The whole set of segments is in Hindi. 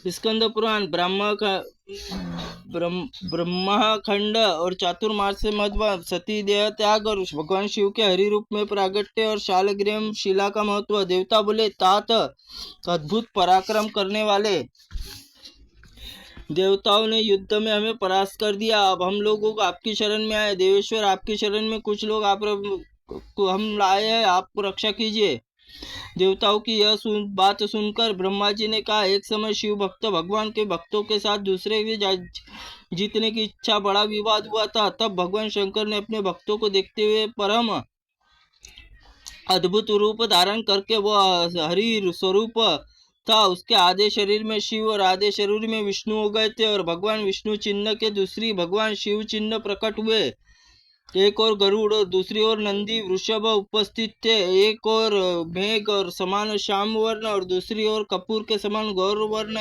स्कंद पुराण, ब्रह्माखंड और चातुर्मास से मध्य, सती देह त्याग और भगवान शिव के हरि रूप में प्रागट्य और शालग्राम शिला का महत्व। देवता बोले, तात अद्भुत पराक्रम करने वाले, देवताओं ने युद्ध में हमें परास्त कर दिया। अब हम लोगों को आपकी शरण में आए। देवेश्वर, आपकी शरण में कुछ लोग आप को हम लाए हैं, आपको रक्षा कीजिए। देवताओं की यह बात सुनकर ब्रह्मा जी ने कहा, एक समय शिव भक्त भगवान के भक्तों के साथ दूसरे के जीतने की इच्छा बड़ा विवाद हुआ था। तब भगवान शंकर ने अपने भक्तों को देखते हुए परम अद्भुत रूप धारण करके, वह हरि स्वरूप था, उसके आधे शरीर में शिव और आधे शरीर में विष्णु हो गए थे। और भगवान विष्णु चिन्ह के दूसरी भगवान शिव चिन्ह प्रकट हुए। एक और गरुड़ और दूसरी ओर नंदी वृषभ उपस्थित थे। एक और मेघ और समान श्याम वर्ण और दूसरी ओर कपूर के समान गौर वर्ण।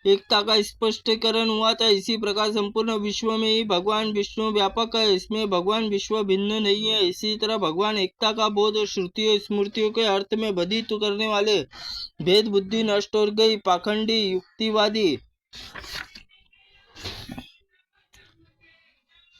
एकता का स्पष्टीकरण हुआ था। इसी प्रकार संपूर्ण विश्व में ही भगवान विष्णु व्यापक है, इसमें भगवान विश्व भिन्न नहीं है। इसी तरह भगवान एकता का बोध और श्रुतियों स्मृतियों के अर्थ में बधित करने वाले भेद बुद्धि नष्ट हो गई।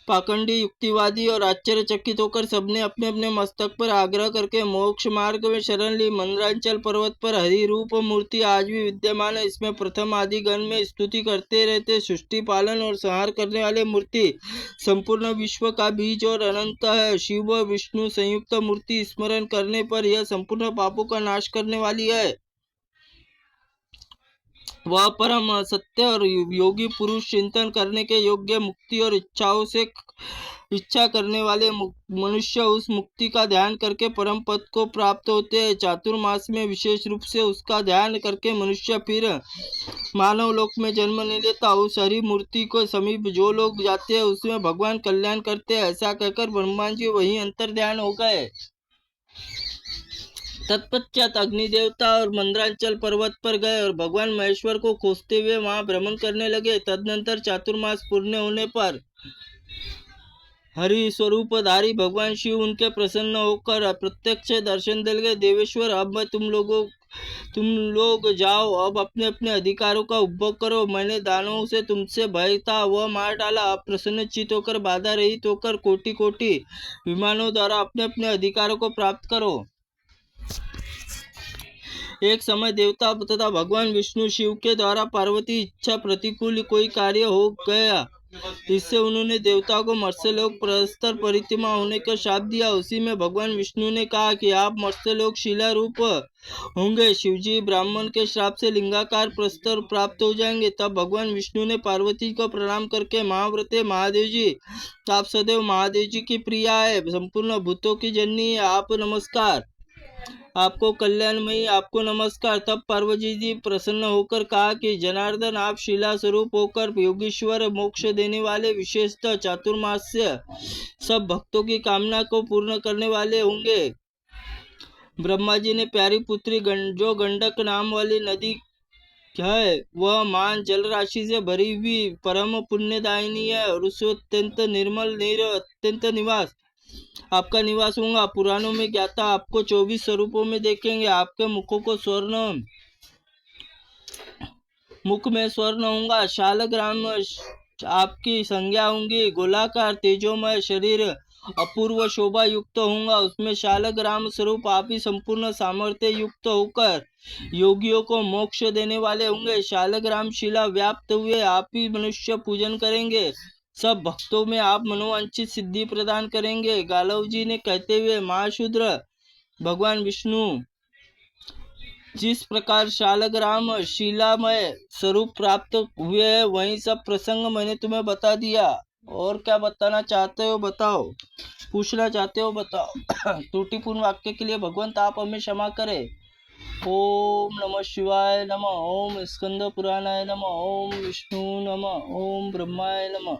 पाखंडी युक्तिवादी और आश्चर्यचकित होकर सबने अपने अपने मस्तक पर आग्रह करके मोक्ष मार्ग में शरण ली। मंदरांचल पर्वत पर हरि रूप मूर्ति आज भी विद्यमान है। इसमें प्रथम आदि गण में स्तुति करते रहते सृष्टि पालन और संहार करने वाले मूर्ति संपूर्ण विश्व का बीज और अनंत है। शिव व विष्णु संयुक्त मूर्ति स्मरण करने पर यह संपूर्ण पापों का नाश करने वाली है। वह परम सत्य और योगी पुरुष चिंतन करने के योग्य मुक्ति और इच्छाओं से इच्छा करने वाले मनुष्य उस मुक्ति का ध्यान करके परम पद को प्राप्त होते हैं। चातुर्मास में विशेष रूप से उसका ध्यान करके मनुष्य फिर मानव लोक में जन्म नहीं लेता। उस हरि मूर्ति को समीप जो लोग जाते हैं उसमें भगवान कल्याण करते हैं। ऐसा कहकर ब्रह्मा जी वहीं अंतर ध्यान हो गए। तत्पश्चात अग्निदेवता और मंदरांचल पर्वत पर गए और भगवान महेश्वर को खोजते हुए वहां भ्रमण करने लगे। तदनंतर चातुर्मास पूर्ण होने पर हरि स्वरूपधारी भगवान शिव उनके प्रसन्न होकर प्रत्यक्ष दर्शन दे गए। देवेश्वर, अब मैं तुम लोग जाओ, अब अपने अपने अधिकारों का उपभोग करो। मैंने दानवों से तुमसे भय था वह मार डाला। अब प्रसन्नचित होकर बाधा रहित होकर कोटि कोटि विमानों द्वारा अपने अपने अधिकारों को प्राप्त करो। एक समय देवता तथा भगवान विष्णु शिव के द्वारा पार्वती इच्छा प्रतिकूल कोई कार्य हो गया। इससे उन्होंने देवता को मत्स्यलोक प्रस्तर परित्रमा होने का शाप दिया। उसी में भगवान विष्णु ने कहा कि आप मत्स्यलोक शिला रूप होंगे। शिवजी ब्राह्मण के श्राप से लिंगाकार प्रस्तर प्राप्त हो जाएंगे। तब भगवान विष्णु ने पार्वती को प्रणाम करके, महाव्रते महादेव जी, आप सदैव महादेव जी की प्रिया है, संपूर्ण भूतों की जननी है, आप नमस्कार, आपको कल्याणमयी, आपको नमस्कार। तब पार्वती जी प्रसन्न होकर कहा कि जनार्दन, आप शिला स्वरूप होकर योगीश्वर मोक्ष देने वाले, विशेषतः चातुर्मास्य सब भक्तों की कामना को पूर्ण करने वाले होंगे। ब्रह्मा जी ने प्यारी पुत्री जो गंडक नाम वाली नदी है, वह मान जल राशि से भरी हुई परम पुण्यदायिनी है और उससे अत्यंत निर्मल अत्यंत निवास आपका निवास होगा। पुराणों में ज्ञाता आपको 24 स्वरूपों में देखेंगे। आपके मुख में स्वर्ण होगा। शालग्राम आपकी संज्ञा होंगी। गोलाकार तेजोमय शरीर अपूर्व शोभा युक्त होगा। उसमें शालग्राम स्वरूप आप ही संपूर्ण सामर्थ्य युक्त होकर योगियों को मोक्ष देने वाले होंगे। शालग्राम शिला व्याप्त हुए आप ही मनुष्य पूजन करेंगे। सब भक्तों में आप मनोवांछित सिद्धि प्रदान करेंगे। गालव जी ने कहते हुए, महाशूद्र, भगवान विष्णु जिस प्रकार शालग्राम शिलामय स्वरूप प्राप्त हुए हैं, वही सब प्रसंग मैंने तुम्हें बता दिया। और क्या बताना चाहते हो बताओ, पूछना चाहते हो बताओ। त्रुटिपूर्ण वाक्य के लिए भगवंत आप हमें क्षमा करे। ओम नमः शिवाय नमः। ओम स्कंद पुराणाय नमः। ओम विष्णु नमः। ओम ब्रह्माय नमः।